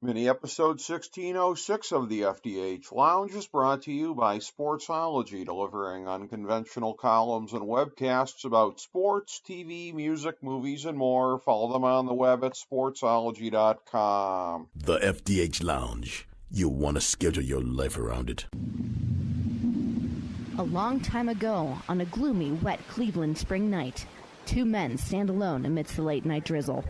Mini episode 1606 of the FDH Lounge is brought to you by Sportsology, delivering unconventional columns and webcasts about sports, TV, music, movies, and more. Follow them on the web at sportsology.com. The FDH Lounge. You'll want to schedule your life around it. A long time ago, on a gloomy, wet Cleveland spring night, two men stand alone amidst the late-night drizzle.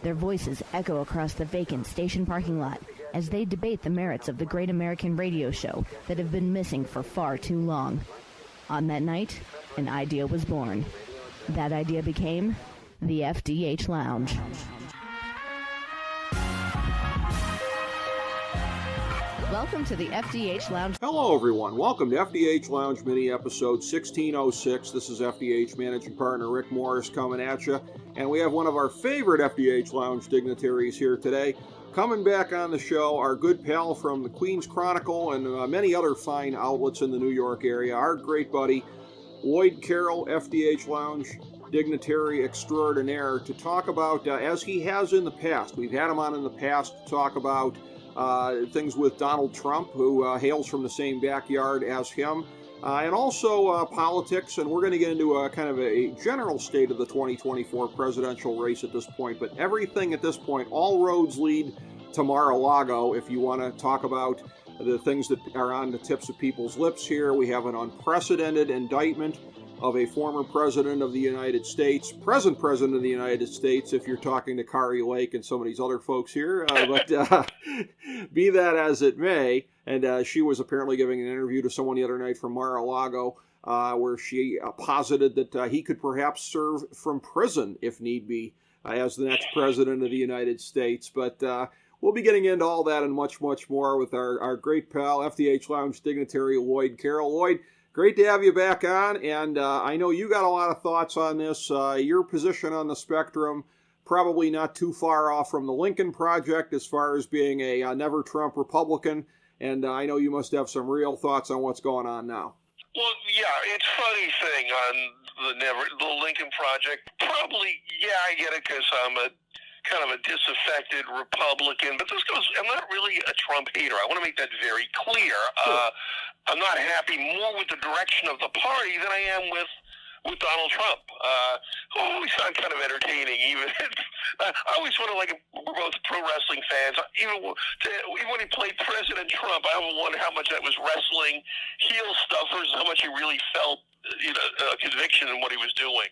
Their voices echo across the vacant station parking lot as they debate the merits of the great American radio show that have been missing for far too long. On that night, an idea was born. That idea became the FDH Lounge. Welcome to the FDH Lounge. Hello, everyone. Welcome to FDH Lounge mini episode 1606. This is FDH Managing Partner Rick Morris coming at you. And we have one of our favorite FDH Lounge dignitaries here today. Coming back on the show, our good pal from the Queens Chronicle and many other fine outlets in the New York area, our great buddy, Lloyd Carroll, FDH Lounge dignitary extraordinaire, to talk about, as he has in the past, we've had him on in the past to talk about things with Donald Trump, who hails from the same backyard as him, and also politics, and we're going to get into a kind of a general state of the 2024 presidential race at this point, but everything at this point, all roads lead to Mar-a-Lago. If you want to talk about the things that are on the tips of people's lips here, we have an unprecedented indictment of a former president of the United States, present president of the United States, if you're talking to Kari Lake and some of these other folks here. But be that as it may, and she was apparently giving an interview to someone the other night from Mar-a-Lago, where she posited that he could perhaps serve from prison, if need be, as the next president of the United States. But we'll be getting into all that and much, much more with our great pal, FDH Lounge dignitary Lloyd Carroll. Lloyd, great to have you back on, and I know you got a lot of thoughts on this. Your position on the spectrum, probably not too far off from the Lincoln Project as far as being a never Trump Republican, and I know you must have some real thoughts on what's going on now. Well, yeah, it's a funny thing on the Lincoln Project. Probably, yeah, I get it because I'm a kind of a disaffected Republican, but I'm not really a Trump hater. I want to make that very clear. Sure. I'm not happy more with the direction of the party than I am with Donald Trump. Who always sound kind of entertaining. Even I always wonder, like, we're both pro wrestling fans. Even when he played President Trump, I always wonder how much that was wrestling heel stuff versus how much he really felt, conviction in what he was doing.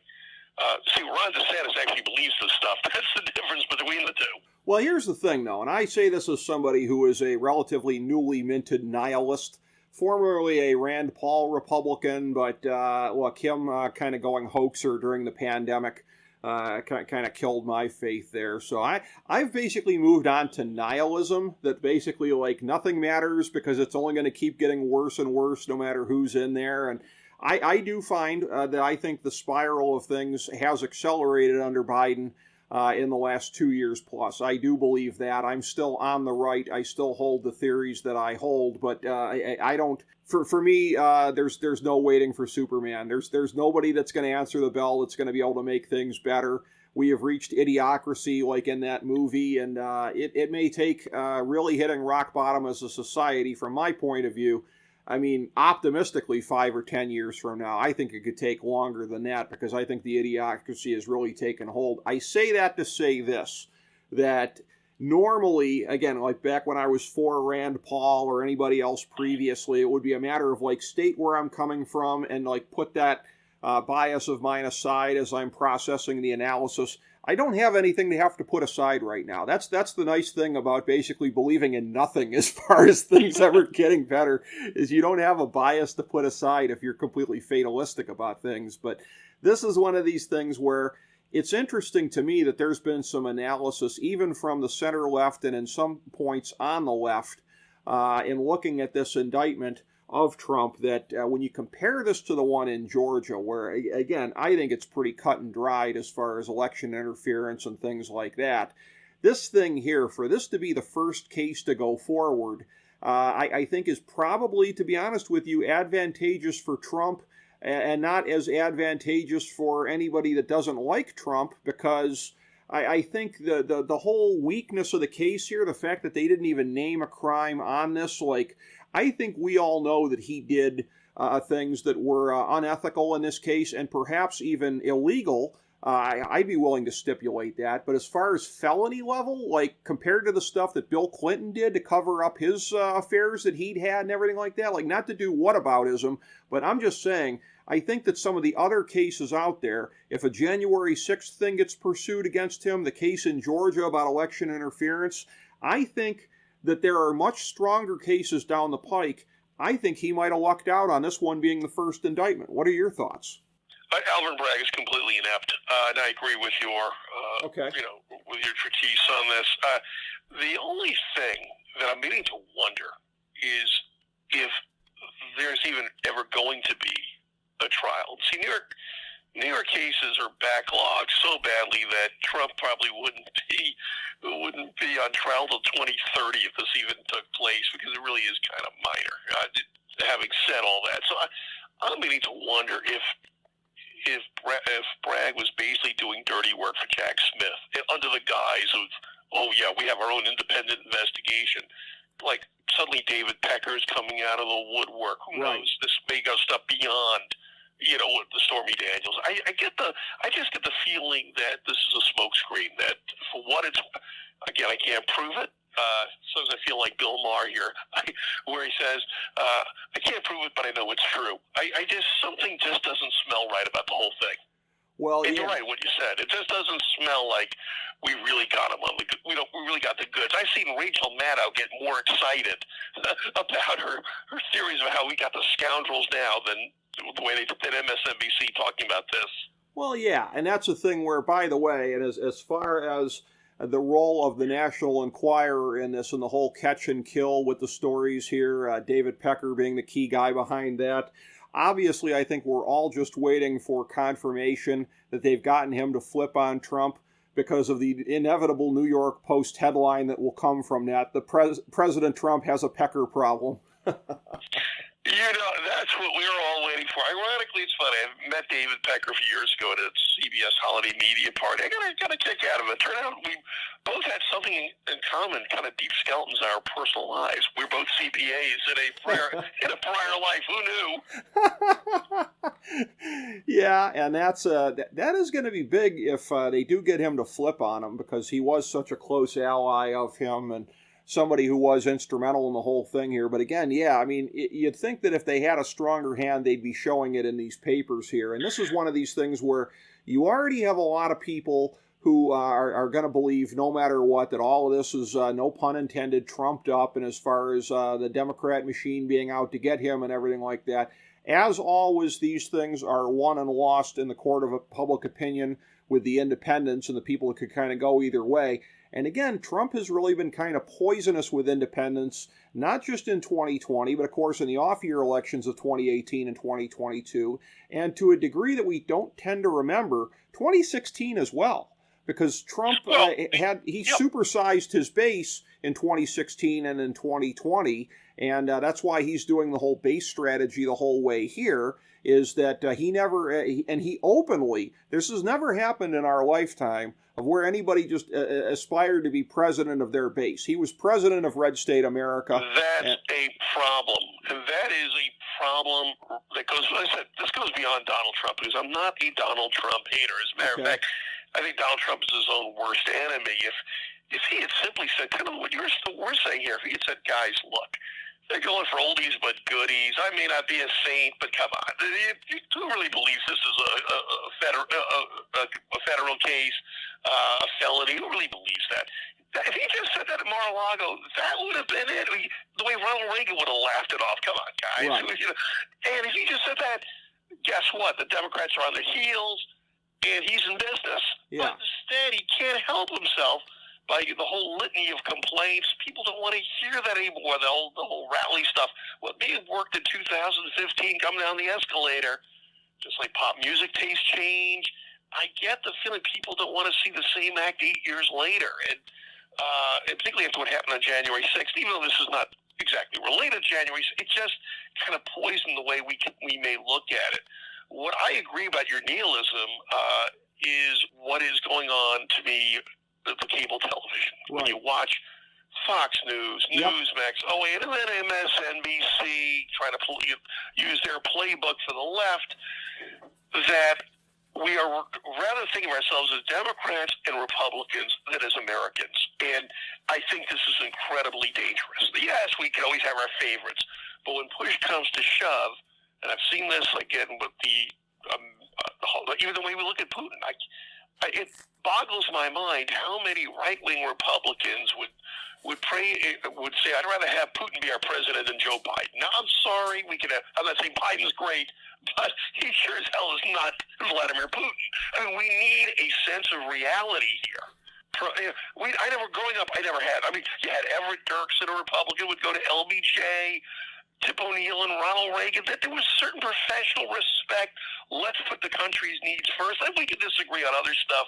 See, Ron DeSantis actually believes this stuff. That's the difference between the two. Well, here's the thing, though, and I say this as somebody who is a relatively newly minted nihilist, formerly a Rand Paul Republican, but look, him kind of going hoaxer during the pandemic kind of killed my faith there. So I've basically moved on to nihilism, that basically, like, nothing matters because it's only going to keep getting worse and worse no matter who's in there. And I do find that I think the spiral of things has accelerated under Biden in the last 2 years plus. I do believe that. I'm still on the right. I still hold the theories that I hold, but I don't. For me, there's no waiting for Superman. There's nobody that's going to answer the bell that's going to be able to make things better. We have reached idiocracy, like in that movie, and it may take really hitting rock bottom as a society, from my point of view. I mean, optimistically, 5 or 10 years from now. I think it could take longer than that because I think the idiocracy has really taken hold. I say that to say this, that normally, again, like back when I was for Rand Paul or anybody else previously, it would be a matter of, like, state where I'm coming from and, like, put that bias of mine aside as I'm processing the analysis. I don't have anything to have to put aside right now. That's the nice thing about basically believing in nothing as far as things ever getting better, is you don't have a bias to put aside if you're completely fatalistic about things. But this is one of these things where it's interesting to me that there's been some analysis, even from the center left and in some points on the left, in looking at this indictment of Trump, that when you compare this to the one in Georgia, where, again, I think it's pretty cut and dried as far as election interference and things like that, this thing here, for this to be the first case to go forward, I think is probably, to be honest with you, advantageous for Trump and not as advantageous for anybody that doesn't like Trump, because I think the whole weakness of the case here, the fact that they didn't even name a crime on this, like, I think we all know that he did things that were unethical in this case and perhaps even illegal. I'd be willing to stipulate that. But as far as felony level, like compared to the stuff that Bill Clinton did to cover up his affairs that he'd had and everything like that, like not to do whataboutism, but I'm just saying, I think that some of the other cases out there, if a January 6th thing gets pursued against him, the case in Georgia about election interference, I think that there are much stronger cases down the pike. I think he might have lucked out on this one being the first indictment. What are your thoughts? Alvin Bragg is completely inept, and I agree with your, with your treatise on this. The only thing that I'm beginning to wonder is if there's even ever going to be a trial. See, New York cases are backlogged so badly that Trump probably wouldn't be on trial till 2030 if this even took place, because it really is kind of minor. Having said all that, so I'm beginning to wonder if Bragg was basically doing dirty work for Jack Smith under the guise of, oh yeah, we have our own independent investigation. Like suddenly David Pecker's coming out of the woodwork. Who knows? This may go stuff beyond, the Stormy Daniels. I just get the feeling that this is a smokescreen. That for what it's, again, I can't prove it. Sometimes I feel like Bill Maher here, where he says, I can't prove it, but I know it's true. Something just doesn't smell right about the whole thing. Well, and you're right, what you said. It just doesn't smell like we really got him on the. We really got the goods. I've seen Rachel Maddow get more excited about her theories of how we got the scoundrels now than the way they did MSNBC talking about this. Well, yeah, and that's a thing where, by the way, and as far as the role of the National Enquirer in this and the whole catch and kill with the stories here, David Pecker being the key guy behind that. Obviously, I think we're all just waiting for confirmation that they've gotten him to flip on Trump because of the inevitable New York Post headline that will come from that. President Trump has a Pecker problem. That's what we were all waiting for. Ironically, it's funny. I met David Pecker a few years ago at a CBS holiday media party. I got a kick out of it. Turned out we both had something in common, kind of deep skeletons in our personal lives. We're both CPAs in a prior life. Who knew? Yeah, and that is going to be big if they do get him to flip on him, because he was such a close ally of him and somebody who was instrumental in the whole thing here. But again, yeah, I mean, you'd think that if they had a stronger hand, they'd be showing it in these papers here. And this is one of these things where you already have a lot of people who are going to believe, no matter what, that all of this is, no pun intended, trumped up, and as far as the Democrat machine being out to get him and everything like that. As always, these things are won and lost in the court of public opinion with the independents and the people that could kind of go either way. And again, Trump has really been kind of poisonous with independents, not just in 2020, but of course in the off-year elections of 2018 and 2022, and to a degree that we don't tend to remember, 2016 as well, because Trump supersized his base in 2016 and in 2020, and that's why he's doing the whole base strategy the whole way here, is that he openly, this has never happened in our lifetime, of where anybody just aspired to be president of their base. He was president of Red State America. That's a problem. And that is a problem that goes, as I said, this goes beyond Donald Trump, because I'm not a Donald Trump hater. As a matter of fact, I think Donald Trump is his own worst enemy. If he had simply said, kind of what we're saying here, if he had said, guys, look, they're going for oldies but goodies. I may not be a saint, but come on. Who really believes this is a federal case, a felony? Who really believes that? If he just said that at Mar-a-Lago, that would have been it. The way Ronald Reagan would have laughed it off. Come on, guys. Right. And if he just said that, guess what? The Democrats are on their heels, and he's in business. Yeah. But instead, he can't help himself by the whole litany of complaints. People don't want to hear that anymore, the whole rally stuff. What may have worked in 2015 coming down the escalator, just like pop music taste change, I get the feeling people don't want to see the same act 8 years later. And particularly after what happened on January 6th, even though this is not exactly related to January 6th, it just kind of poisoned the way we may look at it. What I agree about your nihilism is what is going on to me with the cable television. Right. When you watch Fox News, Yep. Newsmax, and then MSNBC trying to use their playbook for the left, that we are rather thinking of ourselves as Democrats and Republicans than as Americans. And I think this is incredibly dangerous. Yes, we can always have our favorites, but when push comes to shove, and I've seen this again with even the way we look at Putin, it boggles my mind how many right-wing Republicans would say, I'd rather have Putin be our president than Joe Biden. Now, I'm sorry, I'm not saying Biden's great, but he sure as hell is not Vladimir Putin. I mean, we need a sense of reality here. Growing up, I never had. I mean, you had Everett Dirksen, a Republican, would go to LBJ, Tip O'Neill and Ronald Reagan, that there was certain professional respect. Let's put the country's needs first. And we can disagree on other stuff,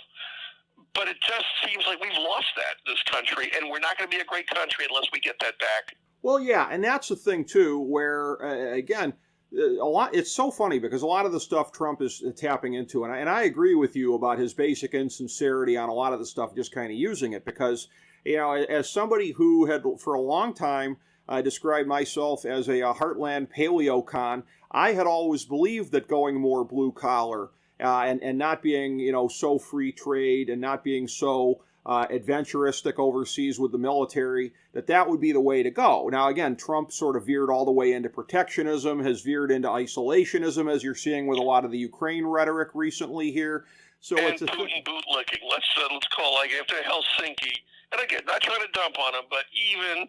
but it just seems like we've lost this country, and we're not going to be a great country unless we get that back. Well, yeah, and that's the thing, too, where, again, it's so funny because a lot of the stuff Trump is tapping into, and I agree with you about his basic insincerity on a lot of the stuff, just kind of using it, because, as somebody who had, for a long time, described myself as a heartland paleocon, I had always believed that going more blue collar and not being, so free trade and not being so adventuristic overseas with the military, that would be the way to go. Now, again, Trump sort of veered all the way into protectionism, has veered into isolationism, as you're seeing with a lot of the Ukraine rhetoric recently here. So and it's Putin bootlicking. Let's call after Helsinki. And again, not trying to dump on him, but even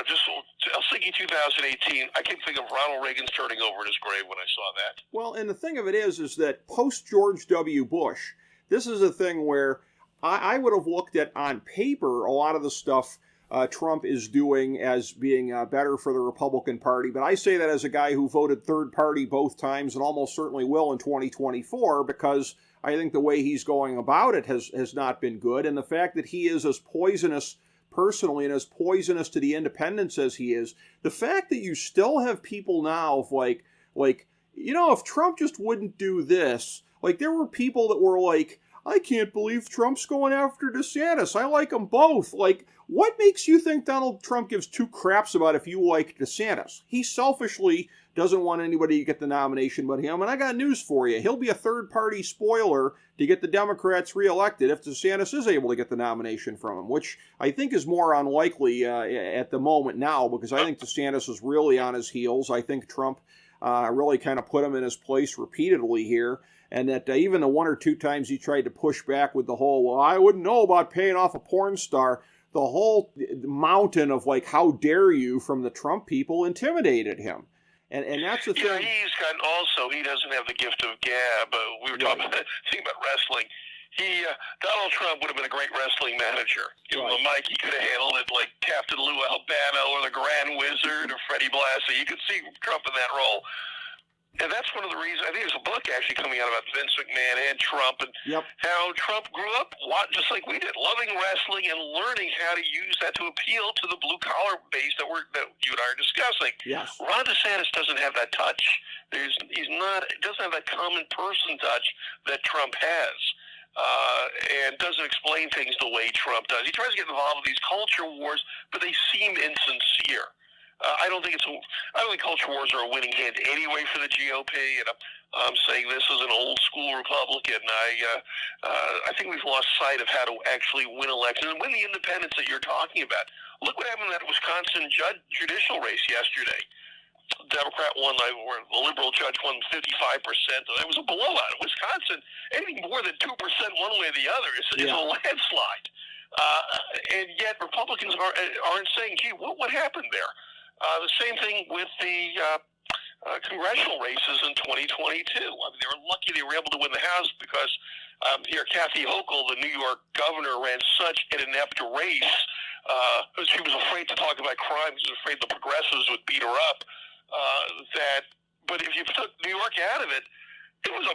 just Helsinki 2018, I can think of Ronald Reagan's turning over in his grave when I saw that. Well, and the thing of it is that post-George W. Bush, this is a thing where I would have looked at, on paper, a lot of the stuff Trump is doing as being better for the Republican Party. But I say that as a guy who voted third party both times and almost certainly will in 2024, because I think the way he's going about it has not been good. And the fact that he is as poisonous personally and as poisonous to the independents as he is, the fact that you still have people now of like, if Trump just wouldn't do this, there were people that were like, I can't believe Trump's going after DeSantis. I like them both. What makes you think Donald Trump gives two craps about if you like DeSantis? He selfishly doesn't want anybody to get the nomination but him, and I got news for you. He'll be a third-party spoiler to get the Democrats reelected if DeSantis is able to get the nomination from him, which I think is more unlikely at the moment now, because I think DeSantis is really on his heels. I think Trump really kind of put him in his place repeatedly here, and that even the one or two times he tried to push back with the whole, well, I wouldn't know about paying off a porn star, the whole mountain of how dare you from the Trump people intimidated him. And that's the thing. Yeah, he doesn't have the gift of gab. We were talking about wrestling. Donald Trump would have been a great wrestling manager. Give him a mic, he could have handled it like Captain Lou Albano or the Grand Wizard or Freddie Blassie. You could see Trump in that role. And that's one of the reasons, I think there's a book actually coming out about Vince McMahon and Trump and how Trump grew up, just like we did, loving wrestling and learning how to use that to appeal to the blue-collar base that you and I are discussing. Yes. Ron DeSantis doesn't have that touch. He doesn't have that common person touch that Trump has. And doesn't explain things the way Trump does. He tries to get involved with these culture wars, but they seem insincere. I don't think culture wars are a winning hand anyway for the GOP, and I'm saying this as an old school Republican. I think we've lost sight of how to actually win elections and win the independents that you're talking about. Look what happened in that Wisconsin judicial race yesterday. Democrat won, or the liberal judge won 55%. It was a blowout. Wisconsin, anything more than 2% one way or the other is a landslide. And yet Republicans aren't saying, gee, what happened there? The same thing with the congressional races in 2022. I mean, they were lucky they were able to win the House because here Kathy Hochul, the New York governor, ran such an inept race. She was afraid to talk about crime. She was afraid the progressives would beat her up. But if you took New York out of it, that was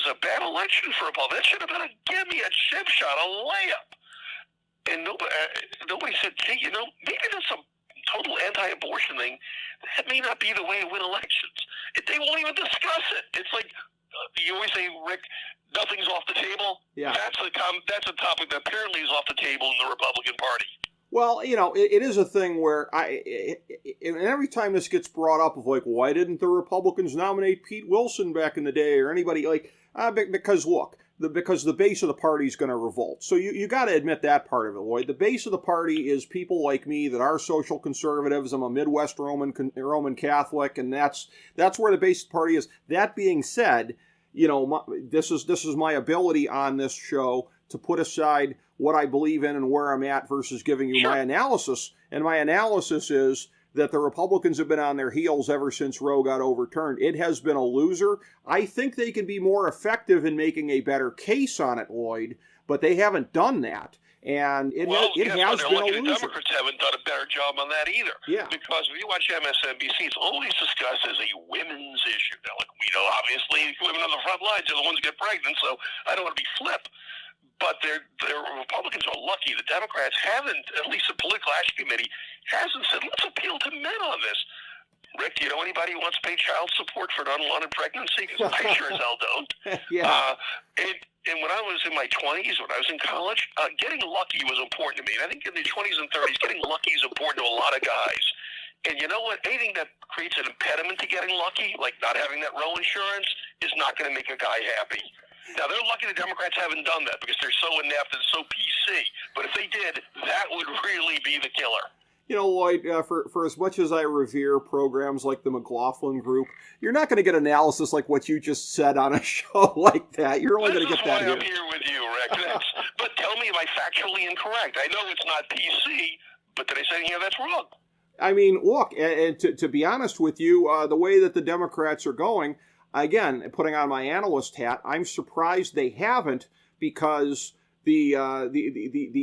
a bad election for a Republican. That should have been a gimme, a chip shot, a layup. And nobody said, gee, maybe that's a total anti-abortion thing. That may not be the way to win elections. They won't even discuss it. It's like you always say, Rick, nothing's off the table. Yeah. That's a topic that apparently is off the table in the Republican Party. Well, it is a thing where and every time this gets brought up of like, why didn't the Republicans nominate Pete Wilson back in the day or anybody because look, because the base of the party is going to revolt. So you got to admit that part of it, Lloyd. The base of the party is people like me that are social conservatives. I'm a Midwest Roman Catholic, and that's where the base of the party is. That being said, this is my ability on this show to put aside what I believe in and where I'm at versus giving you my analysis. And my analysis is that the Republicans have been on their heels ever since Roe got overturned. It has been a loser. I think they can be more effective in making a better case on it, Lloyd, but they haven't done that. And it has been a loser. The Democrats haven't done a better job on that either. Yeah. Because if you watch MSNBC, it's always discussed as a women's issue. Now, we know, obviously, women on the front lines are the ones who get pregnant, so I don't want to be flip. But the Republicans are lucky. The Democrats haven't, at least the Political Action Committee, hasn't said, let's appeal to men on this. Rick, do you know anybody who wants to pay child support for an unwanted pregnancy? Because I sure as hell don't. Yeah. And when I was in my 20s, when I was in college, getting lucky was important to me. And I think in the 20s and 30s, getting lucky is important to a lot of guys. And you know what? Anything that creates an impediment to getting lucky, like not having that Roe insurance, is not going to make a guy happy. Now, they're lucky the Democrats haven't done that because they're so inept and so PC. But if they did, that would really be the killer. Lloyd, for as much as I revere programs like the McLaughlin Group, you're not going to get analysis like what you just said on a show like that. You're only going to get that here. I'm here with you, Rick. But tell me, am I factually incorrect? I know it's not PC, but did I say anything that's wrong? I mean, look, and to be honest with you, the way that the Democrats are going, again, putting on my analyst hat, I'm surprised they haven't, because the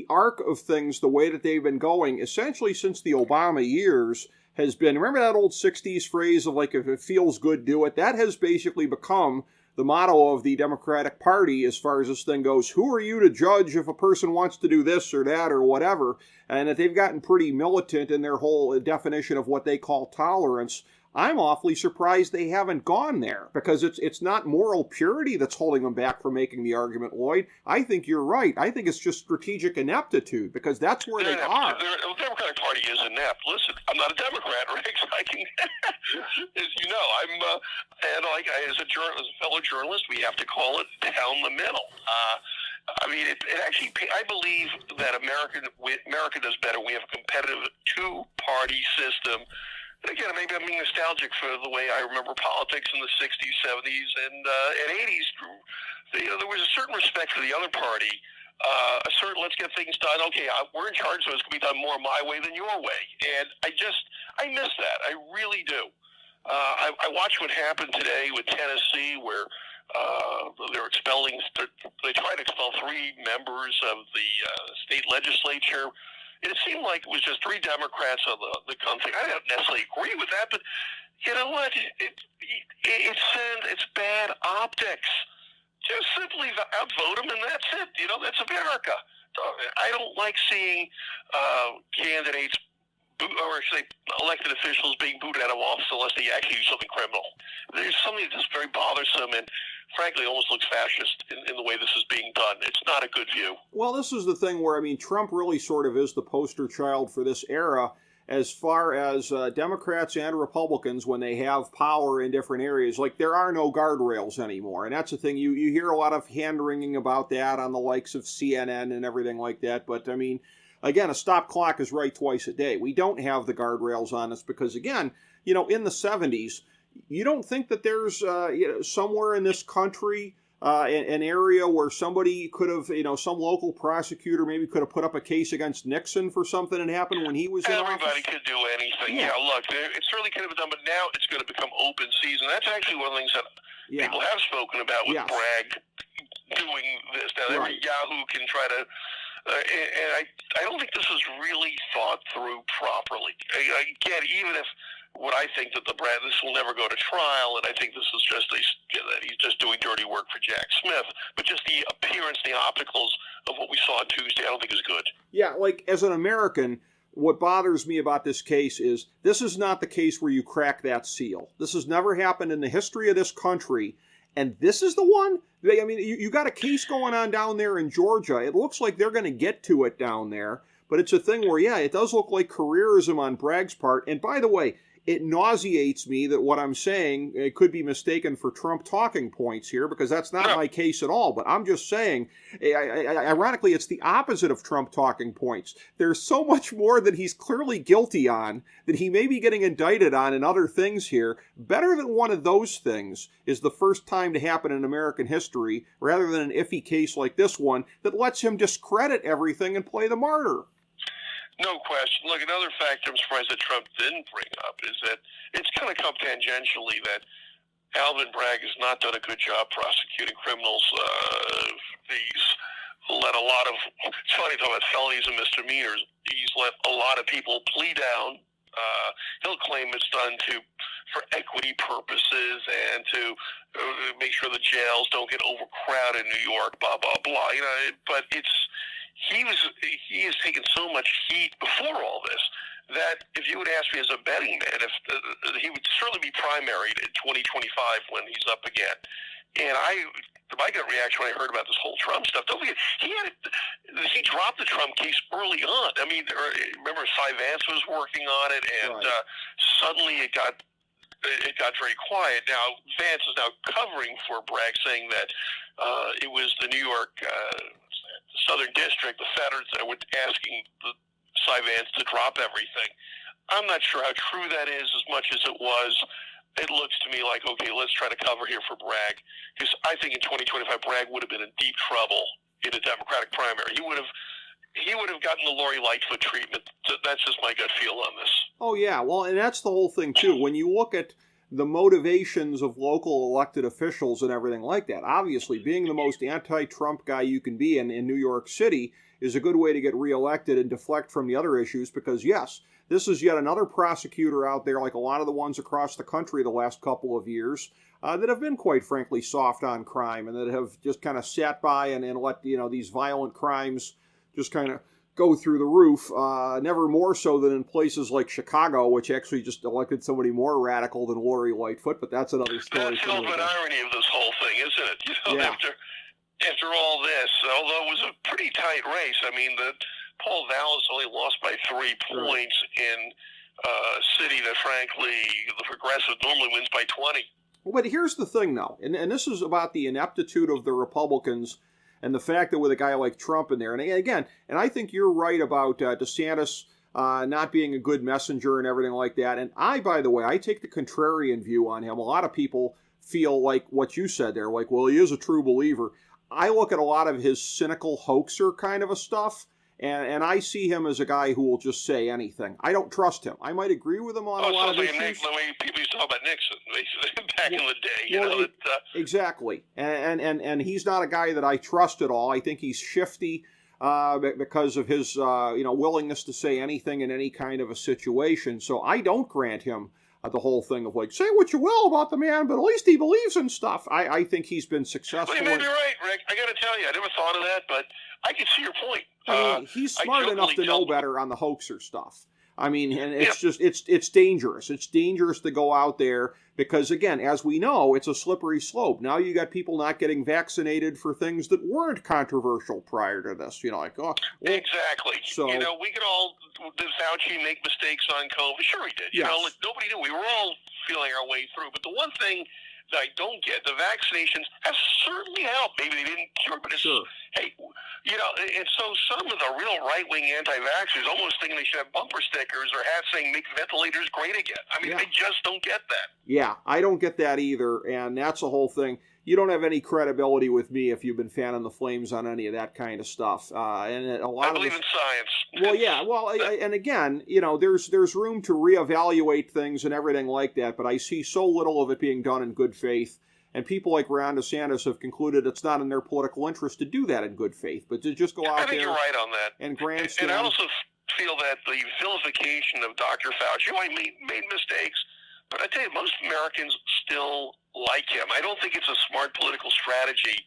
arc of things, the way that they've been going, essentially since the Obama years, has been, remember that old 60s phrase of like, if it feels good, do it? That has basically become the motto of the Democratic Party as far as this thing goes. Who are you to judge if a person wants to do this or that or whatever? And that they've gotten pretty militant in their whole definition of what they call tolerance. I'm awfully surprised they haven't gone there, because it's not moral purity that's holding them back from making the argument, Lloyd. I think you're right. I think it's just strategic ineptitude, because that's where they are. The Democratic Party is inept. Listen, I'm not a Democrat, Rick. As you know, as a fellow journalist, we have to call it down the middle. I mean, it actually, I believe that America does better. We have a competitive two-party system. And again, maybe I'm being nostalgic for the way I remember politics in the 60s, 70s, and 80s. There was a certain respect for the other party, a certain let's get things done. Okay, we're in charge, so it's going to be done more my way than your way. And I miss that. I really do. I watched what happened today with Tennessee, where they tried to expel 3 members of the state legislature. It seemed like it was just 3 Democrats on the country. I don't necessarily agree with that, but you know what? It's bad optics. Just simply outvote them, and that's it. That's America. I don't like seeing candidates, or actually elected officials, being booted out of office unless they actually do something criminal. There's something that's very bothersome and, frankly, almost looks fascist in the way this is being done. It's not a good view. Well, this is the thing where, I mean, Trump really sort of is the poster child for this era, as far as Democrats and Republicans, when they have power in different areas. Like, there are no guardrails anymore. And that's the thing. You hear a lot of hand-wringing about that on the likes of CNN and everything like that. But, I mean, again, a stop clock is right twice a day. We don't have the guardrails on us because, again, in the 70s, you don't think that there's somewhere in this country an area where somebody could have, some local prosecutor maybe could have put up a case against Nixon for something that happened when he was in office? Everybody could do anything. Yeah, look, it certainly could have been done, but now it's going to become open season. That's actually one of the things that people have spoken about with Bragg doing this. Now, every Yahoo can try to... and I don't think this is really thought through properly. Again, even if what I think that this will never go to trial, and I think this is just he's just doing dirty work for Jack Smith, but just the appearance, the opticals of what we saw on Tuesday, I don't think is good. Yeah, like as an American, what bothers me about this case is this is not the case where you crack that seal. This has never happened in the history of this country. And this is the one? I mean, you got a case going on down there in Georgia. It looks like they're going to get to it down there. But it's a thing where, yeah, it does look like careerism on Bragg's part. And by the way, it nauseates me that what I'm saying it could be mistaken for Trump talking points here, because that's not my case at all. But I'm just saying, ironically, it's the opposite of Trump talking points. There's so much more that he's clearly guilty on that he may be getting indicted on and other things here. Better than one of those things is the first time to happen in American history, rather than an iffy case like this one that lets him discredit everything and play the martyr. No question. Look, another factor I'm surprised that Trump didn't bring up is that it's kind of come tangentially that Alvin Bragg has not done a good job prosecuting criminals. He's let a lot of, it's funny talking about felonies and misdemeanors, he's let a lot of people plea down. He'll claim it's done for equity purposes and to make sure the jails don't get overcrowded in New York, blah, blah, blah. But he has taken so much heat before all this that if you would ask me as a betting man, if he would certainly be primaried in 2025 when he's up again. And my gut reaction when I heard about this whole Trump stuff, don't forget, he dropped the Trump case early on. I mean, remember Cy Vance was working on it, and suddenly it got very quiet. Now, Vance is now covering for Bragg, saying that it was the New York Southern District, the feds, that were asking Cy Vance to drop everything. I'm not sure how true that is as much as it was. It looks to me like, okay, let's try to cover here for Bragg. Because I think in 2025, Bragg would have been in deep trouble in a Democratic primary. He would have gotten the Lori Lightfoot treatment. That's just my gut feel on this. Oh, yeah. Well, and that's the whole thing, too. When you look at the motivations of local elected officials and everything like that, obviously being the most anti-Trump guy you can be in New York City is a good way to get reelected and deflect from the other issues, because, yes, this is yet another prosecutor out there, like a lot of the ones across the country the last couple of years, that have been, quite frankly, soft on crime and that have just kind of sat by and let these violent crimes just kind of go through the roof, never more so than in places like Chicago, which actually just elected somebody more radical than Lori Lightfoot, but that's another story. That's the ultimate irony of this whole thing, isn't it? After all this, although it was a pretty tight race, I mean, Paul Vallis only lost by 3 points in a city that, frankly, the progressive normally wins by 20. Well, but here's the thing, though, and this is about the ineptitude of the Republicans and the fact that with a guy like Trump in there, and again, and I think you're right about DeSantis not being a good messenger and everything like that. And by the way, I take the contrarian view on him. A lot of people feel like what you said there, like, well, he is a true believer. I look at a lot of his cynical hoaxer kind of a stuff, and I see him as a guy who will just say anything. I don't trust him. I might agree with him on a lot of issues. The way people used to talk about Nixon back in the day. Exactly. And he's not a guy that I trust at all. I think he's shifty because of his willingness to say anything in any kind of a situation. So I don't grant him the whole thing of like, say what you will about the man, but at least he believes in stuff. I think he's been successful. Well, you may be right, Rick. I got to tell you, I never thought of that, but I can see your point. I mean, he's smart enough to know better on the hoaxer stuff. I mean, and it's just, it's dangerous. It's dangerous to go out there because, again, as we know, it's a slippery slope. Now you got people not getting vaccinated for things that weren't controversial prior to this. Like, oh. Well, exactly. So, we could all, did Fauci make mistakes on COVID? Sure he did. Yes. Nobody knew. We were all feeling our way through. But the one thing that I don't get, the vaccinations have certainly helped. Maybe they didn't cure, but it's, sure. Hey, and so some of the real right-wing anti-vaxxers almost thinking they should have bumper stickers or hats saying make ventilators great again. I mean, I just don't get that. Yeah, I don't get that either, and that's the whole thing. You don't have any credibility with me if you've been fanning the flames on any of that kind of stuff. And a lot I believe in science. Well, yeah. Well, and again, there's room to reevaluate things and everything like that, but I see so little of it being done in good faith. And people like Ron DeSantis have concluded it's not in their political interest to do that in good faith, but to just go out there. I think you're right on that. And grandstand. And I also feel that the vilification of Dr. Fauci, he made mistakes, but I tell you, most Americans still like him. I don't think it's a smart political strategy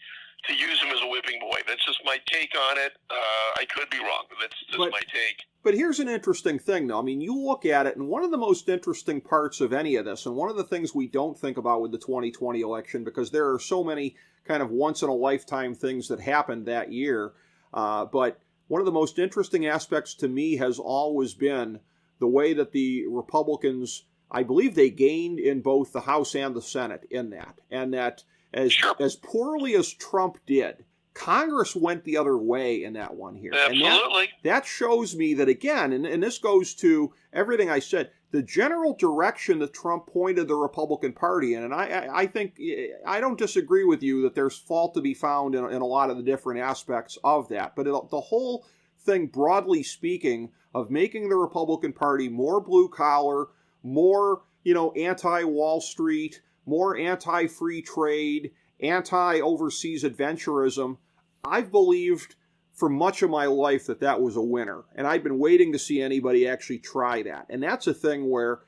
to use him as a whipping boy. That's just my take on it. I could be wrong, but that's just my take. But here's an interesting thing, though. I mean, you look at it, and one of the most interesting parts of any of this, and one of the things we don't think about with the 2020 election, because there are so many kind of once-in-a-lifetime things that happened that year, but one of the most interesting aspects to me has always been the way that the Republicans, I believe they gained in both the House and the Senate in that, and that as poorly as Trump did, Congress went the other way in that one here. Absolutely. And that shows me that, again, and this goes to everything I said, the general direction that Trump pointed the Republican Party in, and I think, I don't disagree with you that there's fault to be found in a lot of the different aspects of that, but the whole thing, broadly speaking, of making the Republican Party more blue-collar, more, anti-Wall Street, more anti-free trade, anti-overseas adventurism, I've believed for much of my life that was a winner. And I've been waiting to see anybody actually try that. And that's a thing where,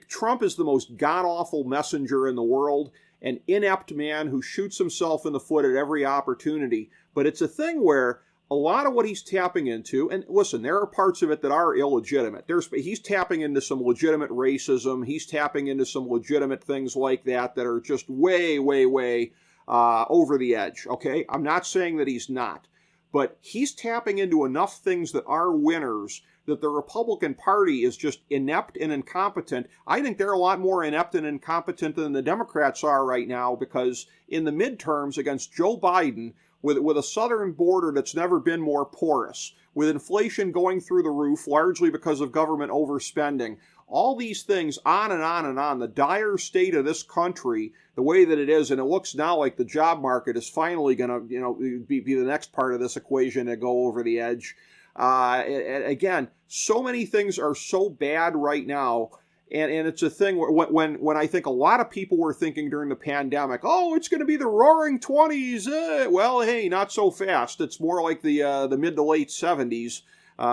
Trump is the most god-awful messenger in the world, an inept man who shoots himself in the foot at every opportunity. But it's a thing where a lot of what he's tapping into, and listen, there are parts of it that are illegitimate. He's tapping into some legitimate racism. He's tapping into some legitimate things like that are just way, way, way over the edge, okay? I'm not saying that he's not. But he's tapping into enough things that are winners that the Republican Party is just inept and incompetent. I think they're a lot more inept and incompetent than the Democrats are right now, because in the midterms against Joe Biden, with a southern border that's never been more porous, with inflation going through the roof largely because of government overspending, all these things on and on and on, the dire state of this country, the way that it is, and it looks now like the job market is finally going to be the next part of this equation to go over the edge. Again, so many things are so bad right now. And it's a thing when I think a lot of people were thinking during the pandemic, oh, it's going to be the roaring 20s. Well, hey, not so fast. It's more like the mid to late 70s,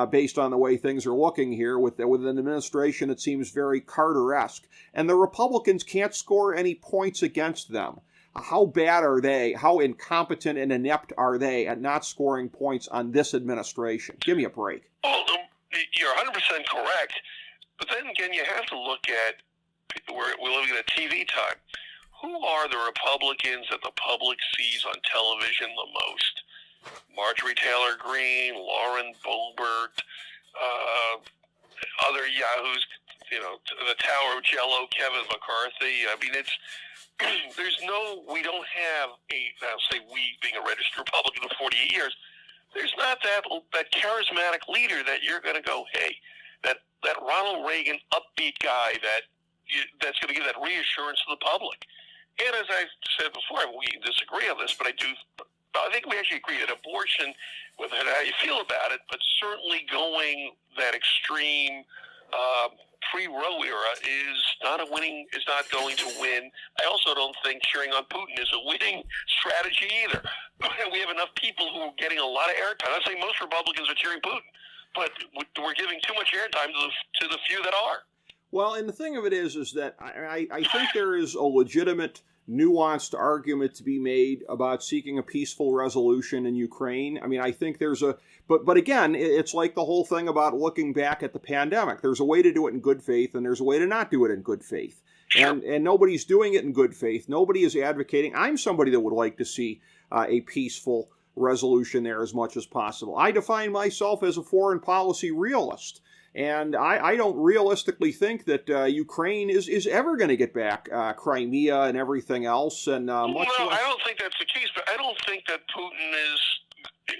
based on the way things are looking here with an administration that seems very Carter-esque. And the Republicans can't score any points against them. How bad are they? How incompetent and inept are they at not scoring points on this administration? Give me a break. Well, you're 100% correct. But then again, you have to look at, we're living in a TV time. Who are the Republicans that the public sees on television the most? Marjorie Taylor Greene, Lauren Boebert, other yahoos, the Tower of Jello, Kevin McCarthy. I mean, we don't have I'll say we being a registered Republican of 48 years, there's not that charismatic leader that you're going to go, hey, that Ronald Reagan upbeat guy that's going to give that reassurance to the public. And as I said before, we disagree on this, but I think we actually agree that abortion, with how you feel about it, but certainly going that extreme pre-Roe era is not going to win. I also don't think cheering on Putin is a winning strategy either. We have enough people who are getting a lot of airtime. I say most Republicans are cheering Putin, but we're giving too much airtime to the few that are. Well, and the thing of it is that I think there is a legitimate, nuanced argument to be made about seeking a peaceful resolution in Ukraine. I mean, I think there's but again, it's like the whole thing about looking back at the pandemic. There's a way to do it in good faith, and there's a way to not do it in good faith. Sure. And nobody's doing it in good faith. Nobody is advocating. I'm somebody that would like to see a peaceful resolution there as much as possible. I define myself as a foreign policy realist, and I don't realistically think that Ukraine is ever going to get back Crimea and everything else. And I don't think that's the case, but I don't think that Putin is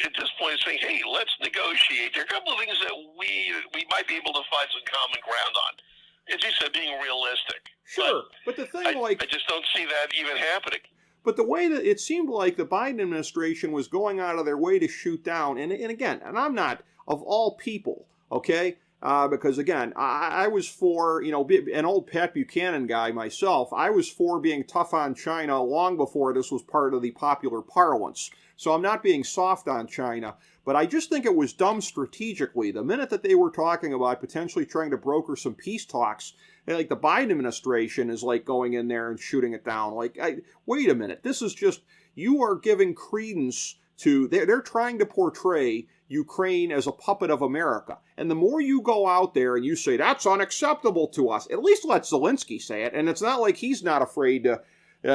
at this point saying, hey, let's negotiate. There are a couple of things that we might be able to find some common ground on. As you said, being realistic. Sure, but the thing I just don't see that even happening. But the way that it seemed like the Biden administration was going out of their way to shoot down, and again, and I'm not of all people, okay, because again, I was for, an old Pat Buchanan guy myself, I was for being tough on China long before this was part of the popular parlance. So I'm not being soft on China, but I just think it was dumb strategically. The minute that they were talking about potentially trying to broker some peace talks, like the Biden administration is like going in there and shooting it down. Like, wait a minute, this is just, you are giving credence to, they're trying to portray Ukraine as a puppet of America. And the more you go out there and you say, that's unacceptable to us, at least let Zelensky say it. And it's not like he's not afraid to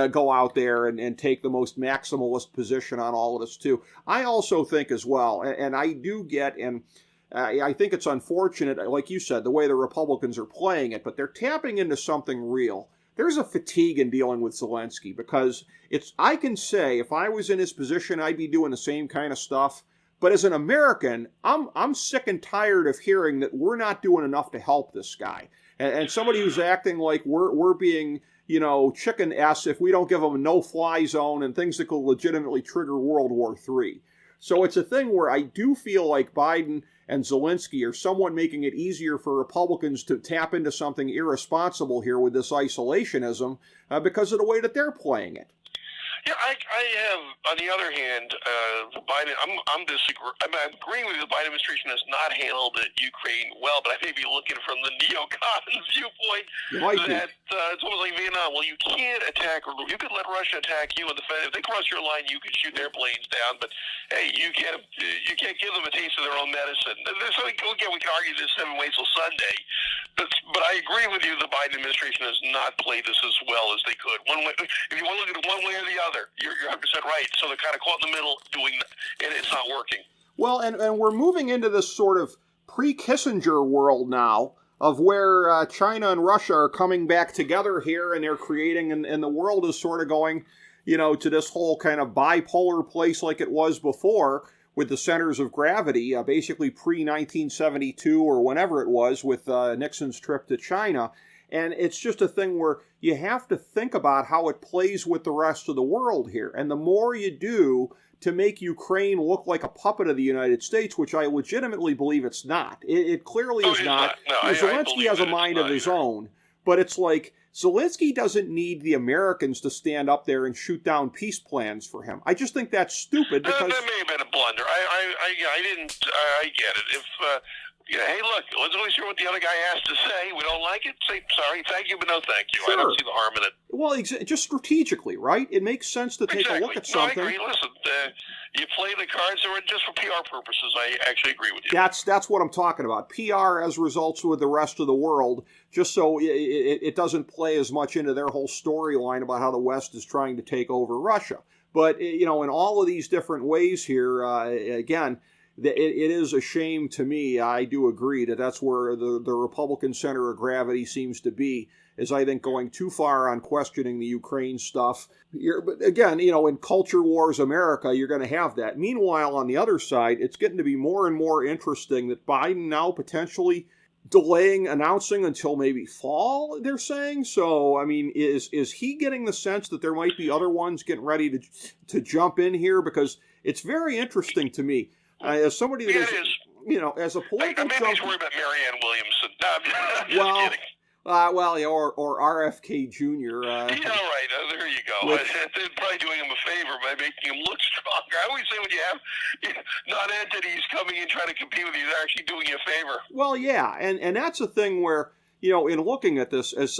go out there and take the most maximalist position on all of this, too. I also think as well, and I do get, and I think it's unfortunate, like you said, the way the Republicans are playing it, but they're tapping into something real. There's a fatigue in dealing with Zelensky because I can say if I was in his position, I'd be doing the same kind of stuff. But as an American, I'm sick and tired of hearing that we're not doing enough to help this guy. And somebody who's acting like we're being, chicken S if we don't give them a no-fly zone and things that could legitimately trigger World War III. So it's a thing where I do feel like Biden and Zelensky are somewhat making it easier for Republicans to tap into something irresponsible here with this isolationism because of the way that they're playing it. Yeah, I have. On the other hand, the Biden. I'm agreeing with you. The Biden administration has not handled Ukraine well, but I may be looking from the neocon viewpoint that it's almost like Vietnam. Well, you can't attack. You could let Russia attack you, and if they cross your line, you could shoot their planes down. But hey, you can't give them a taste of their own medicine. So again, we can argue this 7 ways till Sunday, but I agree with you. The Biden administration has not played this as well as they could. If you want to look at it one way or the other, you're 100% right. So they're kind of caught in the middle and it's not working. Well, and we're moving into this sort of pre-Kissinger world now of where China and Russia are coming back together here and they're creating, and the world is sort of going, to this whole kind of bipolar place like it was before with the centers of gravity, basically pre-1972 or whenever it was with Nixon's trip to China. And it's just a thing where you have to think about how it plays with the rest of the world here. And the more you do to make Ukraine look like a puppet of the United States, which I legitimately believe it's not. It clearly is not. No, Zelensky has a mind of his own. But it's like Zelensky doesn't need the Americans to stand up there and shoot down peace plans for him. I just think that's stupid. Because that may have been a blunder. I get it. If... hey, look, let's always hear what the other guy has to say. We don't like it, say sorry, thank you, but no thank you. Sure. I don't see the harm in it. Well, just strategically, right? It makes sense to take a look at something. No, I agree. Listen, you play the cards that are just for PR purposes. I actually agree with you. That's what I'm talking about. PR as results with the rest of the world, just so it doesn't play as much into their whole storyline about how the West is trying to take over Russia. But, in all of these different ways here, again, it is a shame to me. I do agree that's where the Republican center of gravity seems to be, is I think going too far on questioning the Ukraine stuff. But again, in culture wars America, you're going to have that. Meanwhile, on the other side, it's getting to be more and more interesting that Biden now potentially delaying announcing until maybe fall, they're saying. So, I mean, is he getting the sense that there might be other ones getting ready to jump in here? Because it's very interesting to me. As somebody that is, as a political maybe he's worried about Marianne Williamson. No, I'm just kidding. Or RFK Jr. Yeah, right. There you go. They're probably doing him a favor by making him look stronger. I always say when you have non-entities coming in trying to compete with you, they're actually doing you a favor. Well, yeah, and that's a thing where, in looking at this, as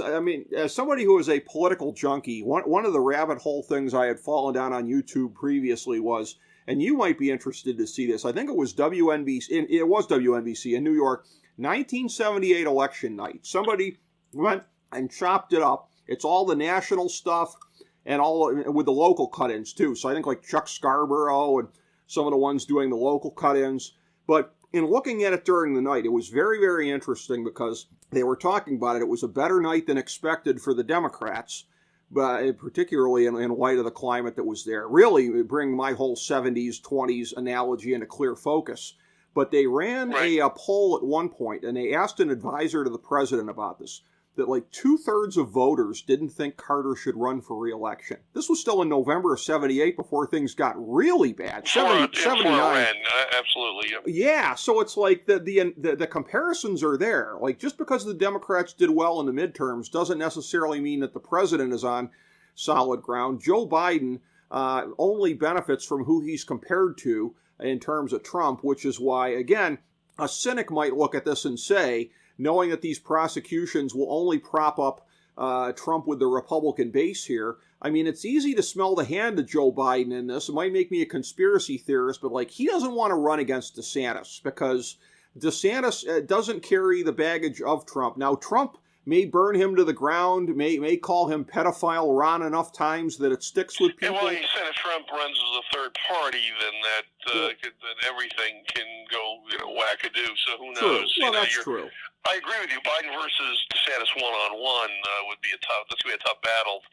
somebody who is a political junkie, one of the rabbit hole things I had fallen down on YouTube previously was, and you might be interested to see this, I think it was WNBC in New York, 1978 election night. Somebody went and chopped it up. It's all the national stuff and all with the local cut-ins too. So I think like Chuck Scarborough and some of the ones doing the local cut-ins. But in looking at it during the night, it was very, very interesting because they were talking about it. It was a better night than expected for the Democrats, but particularly in light of the climate that was there. Really bring my whole 70s, 20s analogy into clear focus. But they ran a poll at one point, and they asked an advisor to the president about this, that like 2/3 of voters didn't think Carter should run for re-election. This was still in November of 78 before things got really bad. 79. Absolutely. Yeah, so it's like the comparisons are there. Like just because the Democrats did well in the midterms doesn't necessarily mean that the president is on solid ground. Joe Biden only benefits from who he's compared to in terms of Trump, which is why, again, a cynic might look at this and say, knowing that these prosecutions will only prop up Trump with the Republican base here. I mean, it's easy to smell the hand of Joe Biden in this. It might make me a conspiracy theorist, but like he doesn't want to run against DeSantis because DeSantis doesn't carry the baggage of Trump. Now, Trump may burn him to the ground, may call him pedophile Ron enough times that it sticks with people. And well, he said if Trump runs as a third party, then that everything can go wackadoo. So who knows? Well, that's true. I agree with you. Biden versus DeSantis one-on-one would be that's going to be a tough battle.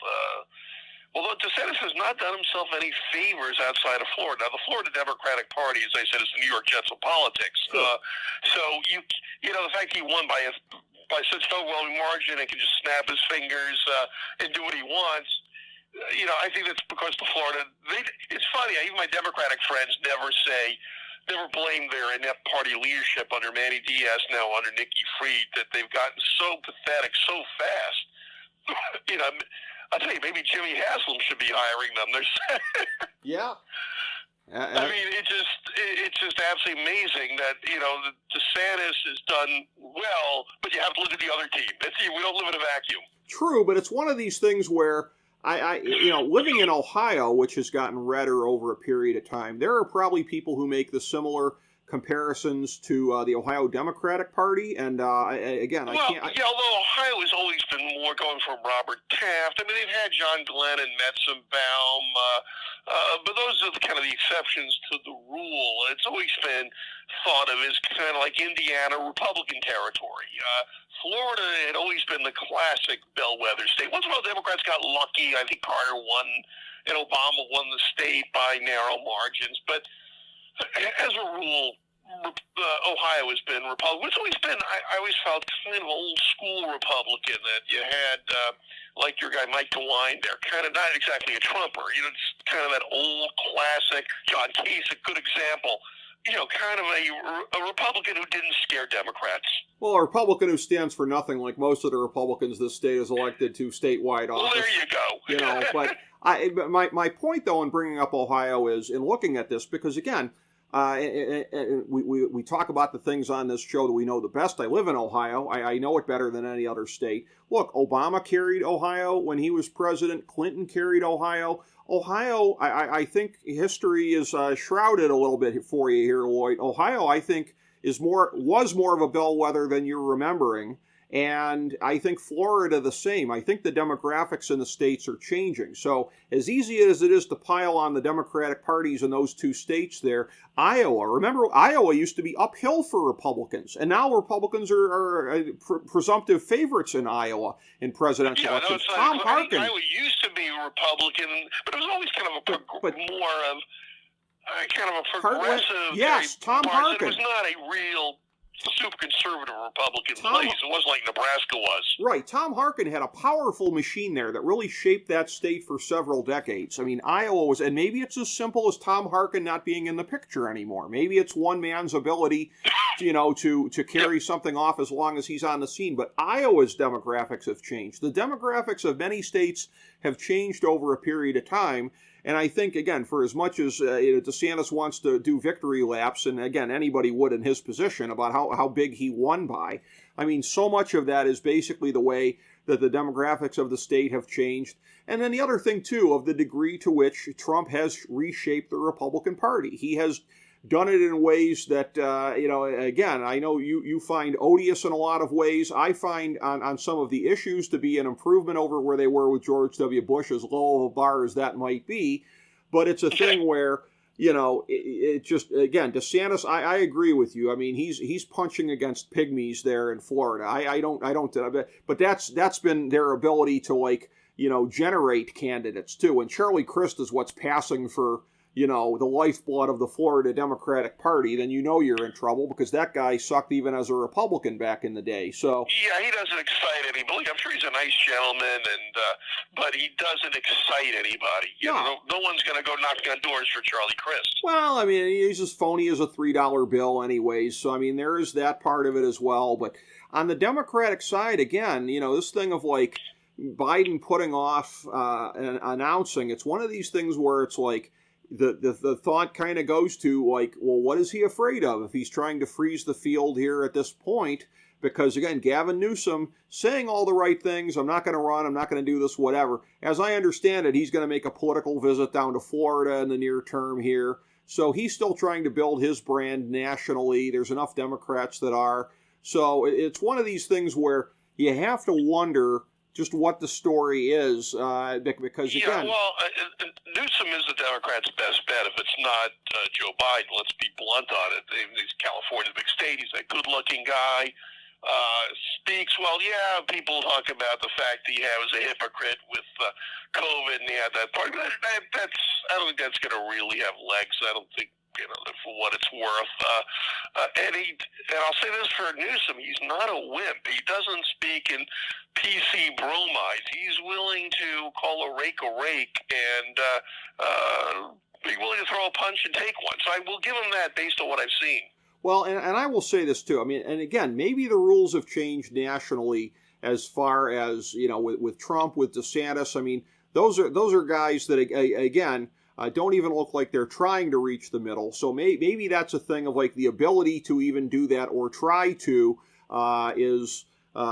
Although DeSantis has not done himself any favors outside of Florida. Now, the Florida Democratic Party, as I said, is the New York Jets of politics. Sure. So the fact he won by such an overwhelming margin and can just snap his fingers and do what he wants. I think that's because the Florida. It's funny. Even my Democratic friends never blame their inept party leadership under Manny Diaz, now under Nikki Fried, that they've gotten so pathetic so fast. I'll tell you, maybe Jimmy Haslam should be hiring them. Yeah. I mean, it's just absolutely amazing that DeSantis has done well, but you have to look at the other team. We don't live in a vacuum. True, but it's one of these things where I living in Ohio, which has gotten redder over a period of time, there are probably people who make the similar comparisons to the Ohio Democratic Party, and again, although Ohio has always been more going from Robert Taft. I mean, they've had John Glenn and Metzenbaum, but those are kind of the exceptions to the rule. It's always been thought of as kind of like Indiana Republican territory. Florida had always been the classic bellwether state. Once in a while, Democrats got lucky. I think Carter won, and Obama won the state by narrow margins, but as a rule, Ohio has been Republican. It's always been, I always felt, kind of old school Republican that you had, like your guy Mike DeWine there, kind of not exactly a Trumper. It's kind of that old classic. John Kasich, good example. Kind of a Republican who didn't scare Democrats. Well, a Republican who stands for nothing, like most of the Republicans this state is elected to statewide office. Well, there you go. But my point, though, in bringing up Ohio is in looking at this, because again, we talk about the things on this show that we know the best. I live in Ohio. I know it better than any other state. Look, Obama carried Ohio when he was president. Clinton carried Ohio. Ohio, I think history is shrouded a little bit for you here, Lloyd. Ohio, I think, was more of a bellwether than you're remembering. And I think Florida the same. I think the demographics in the states are changing. So as easy as it is to pile on the Democratic parties in those two states there, remember Iowa used to be uphill for Republicans. And now Republicans are presumptive favorites in Iowa in presidential elections. Tom Harkin. Iowa used to be Republican, but it was always kind of a progressive. Yes, Tom Harkin. It was not a real super conservative Republican place. It wasn't like Nebraska was. Right. Tom Harkin had a powerful machine there that really shaped that state for several decades. I mean, Iowa was, and maybe it's as simple as Tom Harkin not being in the picture anymore. Maybe it's one man's ability, to carry something off as long as he's on the scene. But Iowa's demographics have changed. The demographics of many states have changed over a period of time. And I think, again, for as much as DeSantis wants to do victory laps, and again, anybody would in his position about how big he won by, I mean, so much of that is basically the way that the demographics of the state have changed. And then the other thing, too, of the degree to which Trump has reshaped the Republican Party. He has done it in ways that, again, I know you find odious in a lot of ways. I find on some of the issues to be an improvement over where they were with George W. Bush, as low of a bar as that might be. But it's a thing where, it just, again, DeSantis, I agree with you. I mean, he's punching against pygmies there in Florida. I don't, but that's been their ability to generate candidates too. And Charlie Crist is what's passing for, the lifeblood of the Florida Democratic Party, then you're in trouble because that guy sucked even as a Republican back in the day. So yeah, he doesn't excite anybody. I'm sure he's a nice gentleman, but he doesn't excite anybody. No one's going to go knocking on doors for Charlie Crist. Well, I mean, he's as phony as a $3 bill anyways. So, I mean, there is that part of it as well. But on the Democratic side, again, this thing of Biden putting off and announcing, it's one of these things where it's like, the thought kind of goes to well, what is he afraid of? If he's trying to freeze the field here at this point, because, again, Gavin Newsom saying all the right things, I'm not going to run, I'm not going to do this, whatever. As I understand it, he's going to make a political visit down to Florida in the near term here. So he's still trying to build his brand nationally. There's enough Democrats that are. So it's one of these things where you have to wonder just what the story is, because, again... Newsom is the Democrats' best bet if it's not Joe Biden. Let's be blunt on it. He's California's big state. He's a good-looking guy. Speaks well. Yeah, people talk about the fact that he was a hypocrite with COVID and he had that part. But I don't think that's going to really have legs. I don't think, for what it's worth. And I'll say this for Newsom, he's not a wimp. He doesn't speak in PC bromides. He's willing to call a rake and be willing to throw a punch and take one. So I will give him that based on what I've seen. Well, and I will say this too. I mean, and again, maybe the rules have changed nationally as far as, with Trump, with DeSantis. I mean, those are guys that, again, don't even look like they're trying to reach the middle. So maybe that's a thing of like the ability to even do that or try to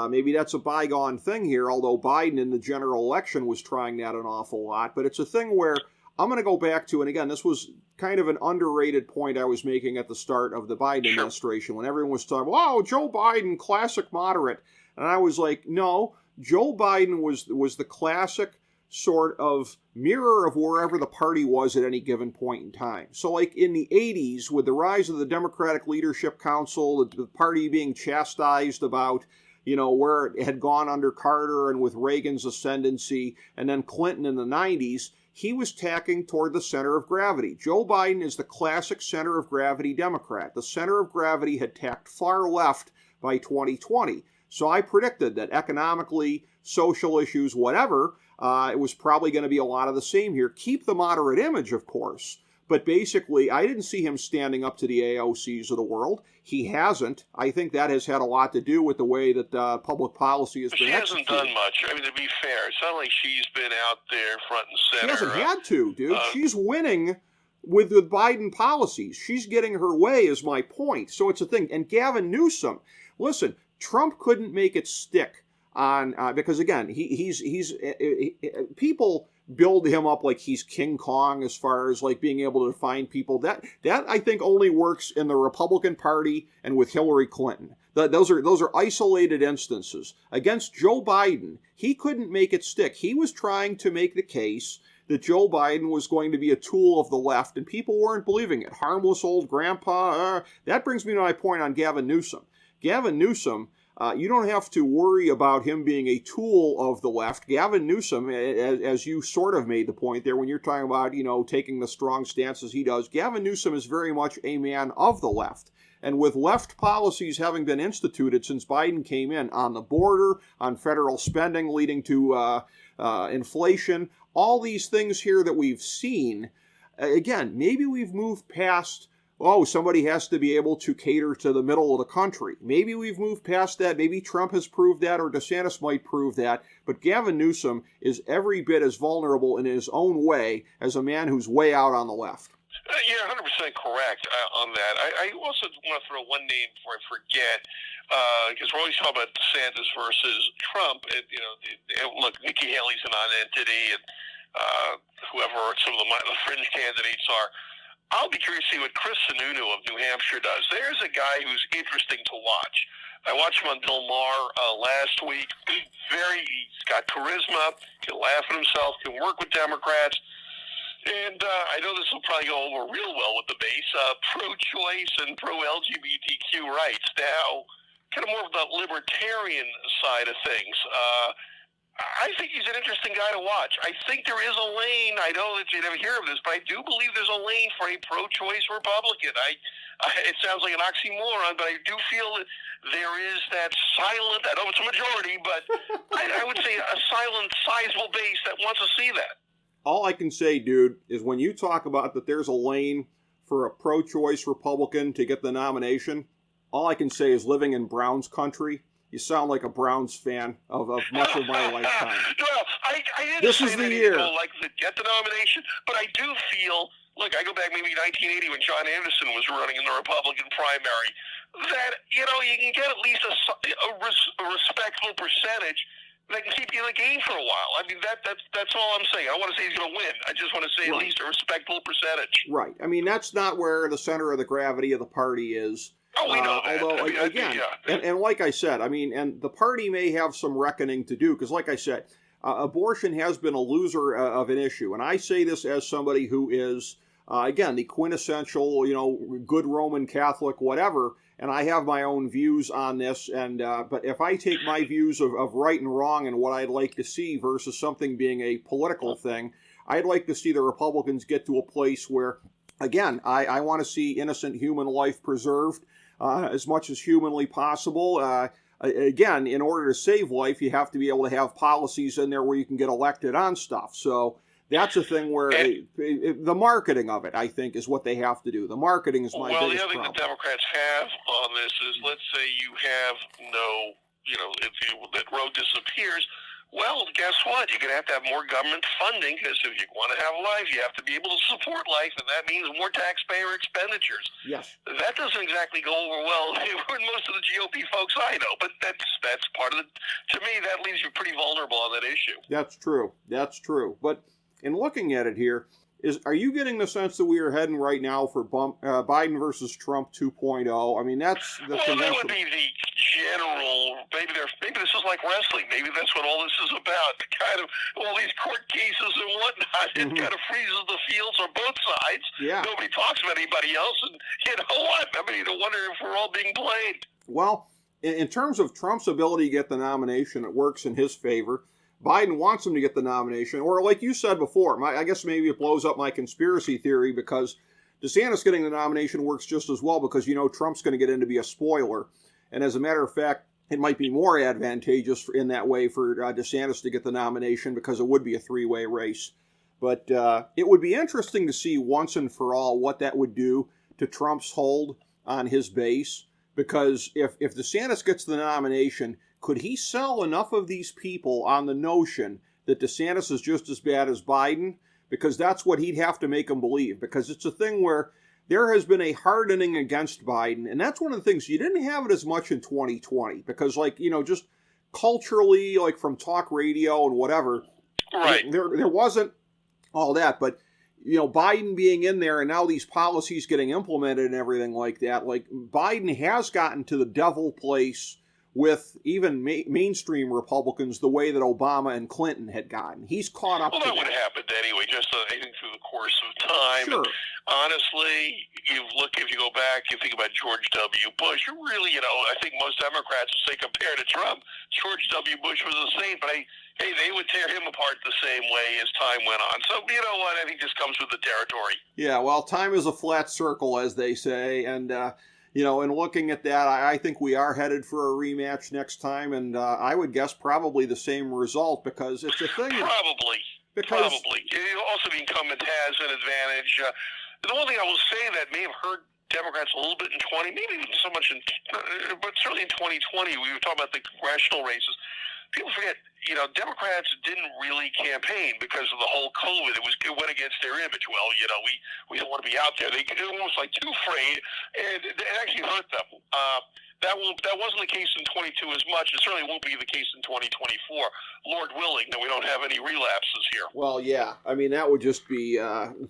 maybe that's a bygone thing here, although Biden in the general election was trying that an awful lot. But it's a thing where I'm going to go back to, and again, this was kind of an underrated point I was making at the start of the Biden administration when everyone was talking, wow, Joe Biden, classic moderate. And I was like, no, Joe Biden was the classic sort of mirror of wherever the party was at any given point in time. So like in the 80s, with the rise of the Democratic Leadership Council, the party being chastised about, where it had gone under Carter and with Reagan's ascendancy, and then Clinton in the 90s, he was tacking toward the center of gravity. Joe Biden is the classic center of gravity Democrat. The center of gravity had tacked far left by 2020. So I predicted that economically, social issues, whatever, it was probably going to be a lot of the same here. Keep the moderate image, of course. But basically, I didn't see him standing up to the AOCs of the world. He hasn't. I think that has had a lot to do with the way that public policy has been executed. She hasn't done much. I mean, to be fair, it's not like she's been out there front and center. She hasn't had to, dude. She's winning with the Biden policies. She's getting her way, is my point. So it's a thing. And Gavin Newsom, listen, Trump couldn't make it stick on because again, he's people build him up like he's King Kong as far as like being able to define people. That I think only works in the Republican Party and with Hillary Clinton. Those are isolated instances. Against Joe Biden, he couldn't make it stick. He was trying to make the case that Joe Biden was going to be a tool of the left, and people weren't believing it. Harmless old grandpa. That brings me to my point on Gavin Newsom. Gavin Newsom, you don't have to worry about him being a tool of the left. Gavin Newsom, as you sort of made the point there when you're talking about, taking the strong stances he does, Gavin Newsom is very much a man of the left. And with left policies having been instituted since Biden came in on the border, on federal spending leading to inflation, all these things here that we've seen, again, maybe we've moved past, somebody has to be able to cater to the middle of the country. Maybe we've moved past that. Maybe Trump has proved that, or DeSantis might prove that. But Gavin Newsom is every bit as vulnerable in his own way as a man who's way out on the left. You're 100% correct on that. I also want to throw one name before I forget, because we're always talking about DeSantis versus Trump. And, look, Nikki Haley's a non-entity, and whoever some of the fringe candidates are. I'll be curious to see what Chris Sununu of New Hampshire does. There's a guy who's interesting to watch. I watched him on Bill Maher last week. He's got charisma, can laugh at himself, can work with Democrats. And I know this will probably go over real well with the base, pro-choice and pro-LGBTQ rights. Now, kind of more of the libertarian side of things. I think he's an interesting guy to watch. I think there is a lane. I know that you never hear of this, but I do believe there's a lane for a pro-choice Republican. It sounds like an oxymoron, but I do feel that there is that silent, I know it's a majority, but I would say a silent, sizable base that wants to see that. All I can say, dude, is when you talk about that there's a lane for a pro-choice Republican to get the nomination, all I can say is living in Browns country, you sound like a Browns fan of much of my lifetime. Well, I didn't this say is the that year. Like to get the nomination, but I do feel look, I go back maybe 1980 when John Anderson was running in the Republican primary. That, you can get at least a respectable percentage that can keep you in the game for a while. I mean, that's all I'm saying. I don't want to say he's going to win. I just want to say at least a respectable percentage. Right. I mean, that's not where the center of the gravity of the party is. Oh, we know that. Although, and like I said, I mean, and the party may have some reckoning to do, because like I said, abortion has been a loser of an issue. And I say this as somebody who is, again, the quintessential, good Roman Catholic, whatever, and I have my own views on this. And but if I take my views of right and wrong and what I'd like to see versus something being a political thing, I'd like to see the Republicans get to a place where, again, I want to see innocent human life preserved as much as humanly possible. Again, in order to save life, you have to be able to have policies in there where you can get elected on stuff. So that's a thing where the marketing of it, I think, is what they have to do. The marketing is my biggest problem. Well, the other thing the Democrats have on this is, let's say you have that road disappears. Well, guess what? You're going to have more government funding, because if you want to have life, you have to be able to support life, and that means more taxpayer expenditures. Yes. That doesn't exactly go over well with most of the GOP folks I know, but that's part of to me, that leaves you pretty vulnerable on that issue. That's true. But in looking at it here, are you getting the sense that we are heading right now for Biden versus Trump 2.0? I mean, that's the that would be the general. Maybe this is like wrestling. Maybe that's what all this is about. Kind of all these court cases and whatnot. It kind of freezes the fields on both sides. Yeah. Nobody talks about anybody else, and you know what? I mean, you wonder if we're all being played. Well, in terms of Trump's ability to get the nomination, it works in his favor. Biden wants him to get the nomination, or like you said before, I guess maybe it blows up my conspiracy theory, because DeSantis getting the nomination works just as well, because Trump's going to get in to be a spoiler. And as a matter of fact, it might be more advantageous in that way for DeSantis to get the nomination, because it would be a three-way race. But it would be interesting to see once and for all what that would do to Trump's hold on his base, because if DeSantis gets the nomination, could he sell enough of these people on the notion that DeSantis is just as bad as Biden? Because that's what he'd have to make them believe. Because it's a thing where there has been a hardening against Biden. And that's one of the things, you didn't have it as much in 2020. Because, just culturally, from talk radio and whatever, right. there wasn't all that. But, Biden being in there and now these policies getting implemented and everything like that, Biden has gotten to the devil place with even mainstream Republicans the way that Obama and Clinton had gotten. He's caught up to that. Well, that would have happened anyway, just I think through the course of time. Sure. And honestly, if you go back, you think about George W. Bush, you really, I think most Democrats would say, compared to Trump, George W. Bush was a saint, but they would tear him apart the same way as time went on. So, you know what, I think this comes with the territory. Yeah, well, time is a flat circle, as they say, and in looking at that, I think we are headed for a rematch next time, and I would guess probably the same result, because it's a thing. Probably. Also, the incumbent has an advantage. The one thing I will say that may have hurt Democrats a little bit in 20, maybe even so much but certainly in 2020, we were talking about the congressional races. People forget, Democrats didn't really campaign because of the whole COVID. It went against their image. Well, we don't want to be out there. They were almost too afraid, and it actually hurt them. That wasn't the case in 22 as much. It certainly won't be the case in 2024. Lord willing that we don't have any relapses here. Well, yeah. I mean, that would just be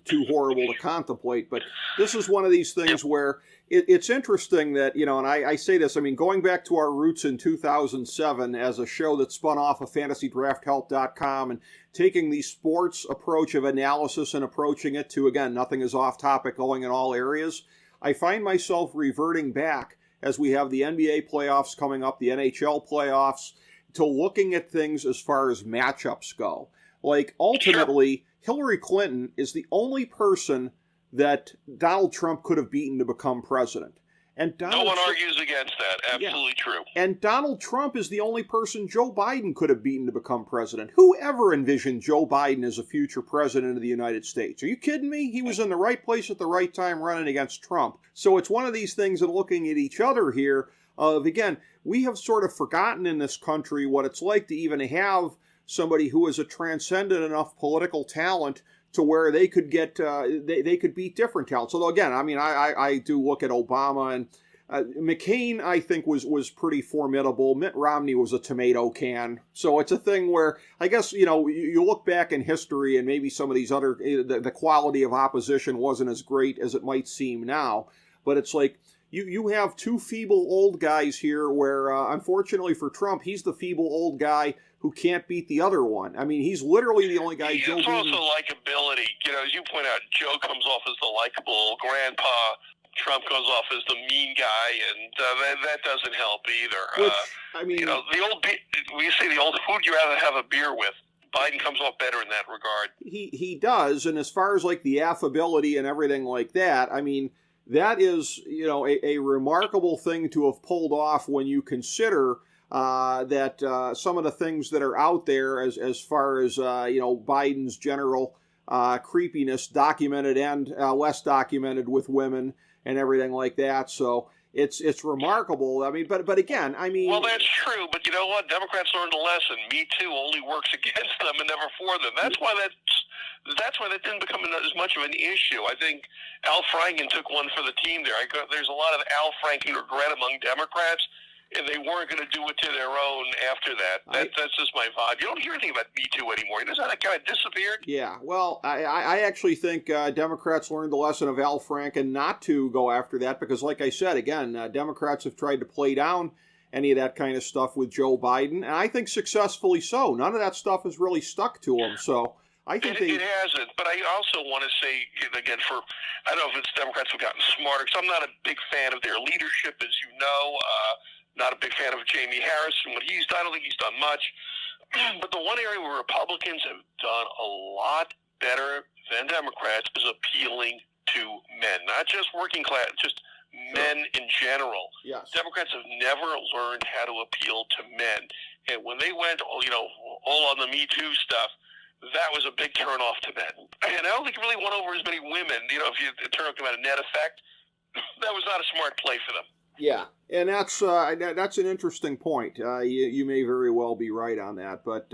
too horrible to contemplate. But this is one of these things where it's interesting that, and I say this, I mean, going back to our roots in 2007 as a show that spun off of FantasyDraftHelp.com and taking the sports approach of analysis and approaching it to, again, nothing is off topic, going in all areas, I find myself reverting back as we have the NBA playoffs coming up, the NHL playoffs, to looking at things as far as matchups go. Ultimately, Hillary Clinton is the only person that Donald Trump could have beaten to become president. And no one argues against that. Absolutely true. And Donald Trump is the only person Joe Biden could have beaten to become president. Who ever envisioned Joe Biden as a future president of the United States? Are you kidding me? He was in the right place at the right time running against Trump. So it's one of these things of looking at each other here of, again, we have sort of forgotten in this country what it's like to even have somebody who is a transcendent enough political talent to where they could get they could beat different talents. So again, I mean, I do look at Obama and McCain, I think was pretty formidable. Mitt Romney was a tomato can. So it's a thing where I guess you look back in history and maybe some of these other the quality of opposition wasn't as great as it might seem now. But it's like you have two feeble old guys here where, unfortunately for Trump, he's the feeble old guy who can't beat the other one. I mean, he's literally the only guy. It's also likability. As you point out, Joe comes off as the likable grandpa. Trump goes off as the mean guy, and that doesn't help either. Which, I mean, we say the old, who'd you rather have a beer with? Biden comes off better in that regard. He does, and as far as like the affability and everything like that, I mean, that is, a remarkable thing to have pulled off when you consider that some of the things that are out there as far as, Biden's general creepiness, documented and less documented with women and everything like that. So it's remarkable. I mean, but again, I mean... Well, that's true, but you know what? Democrats learned a lesson. Me Too only works against them and never for them. That's why that didn't become as much of an issue. I think Al Franken took one for the team there. There's a lot of Al Franken regret among Democrats, and they weren't going to do it to their own after that. That's just my vibe. You don't hear anything about Me Too anymore. Doesn't that kind of disappeared? Yeah, well, I actually think Democrats learned the lesson of Al Franken not to go after that because, like I said, again, Democrats have tried to play down any of that kind of stuff with Joe Biden, and I think successfully so. None of that stuff has really stuck to him, so... I think it hasn't, but I also want to say, again, I don't know if it's Democrats who've gotten smarter, because I'm not a big fan of their leadership, as you know. Not a big fan of Jamie Harris and what he's done. I don't think he's done much. But the one area where Republicans have done a lot better than Democrats is appealing to men, not just working class, just men in general. Yes. Democrats have never learned how to appeal to men. And when they went, all on the Me Too stuff, that was a big turnoff to men. And I don't think it really won over as many women. If you turn about a net effect, that was not a smart play for them. Yeah, and that's an interesting point. You may very well be right on that. But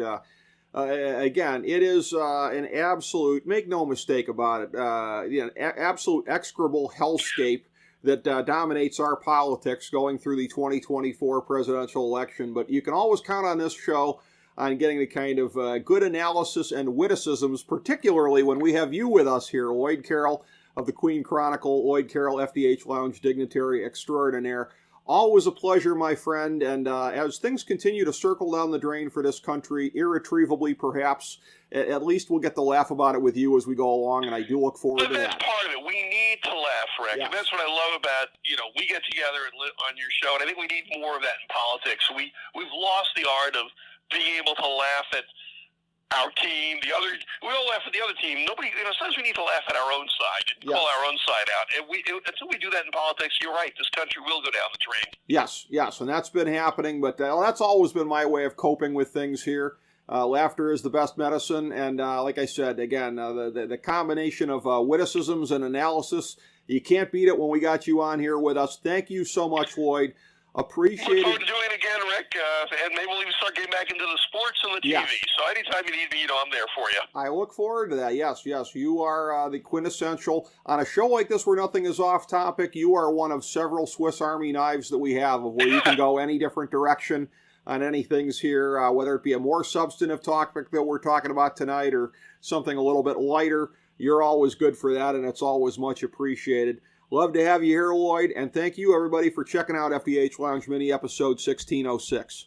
again, it is an absolute, make no mistake about it, absolute execrable hellscape that dominates our politics going through the 2024 presidential election. But you can always count on this show on getting the kind of good analysis and witticisms, particularly when we have you with us here, Lloyd Carroll of the Queen Chronicle, Lloyd Carroll, FDH Lounge Dignitary Extraordinaire. Always a pleasure, my friend, and as things continue to circle down the drain for this country, irretrievably perhaps, at least we'll get to laugh about it with you as we go along, and I do look forward to that. That's part of it. We need to laugh, Rick. Yes. And that's what I love about, we get together on your show, and I think we need more of that in politics. We've lost the art of being able to laugh at our team, we all laugh at the other team. Nobody, sometimes we need to laugh at our own side and call our own side out. And until we do that in politics, you're right, this country will go down the drain. Yes, and that's been happening, but that's always been my way of coping with things here. Laughter is the best medicine, and like I said, again, the combination of witticisms and analysis, you can't beat it when we got you on here with us. Thank you so much, Lloyd. Appreciate it. Look forward to doing it again, Rick, and maybe we'll even start getting back into the sports and the TV. Yes. So anytime you need me, I'm there for you. I look forward to that. Yes. You are the quintessential. On a show like this where nothing is off topic, you are one of several Swiss Army knives that we have of where you can go any different direction on any things here, whether it be a more substantive topic that we're talking about tonight or something a little bit lighter. You're always good for that, and it's always much appreciated. Love to have you here, Lloyd, and thank you, everybody, for checking out FDH Lounge Mini episode 1606.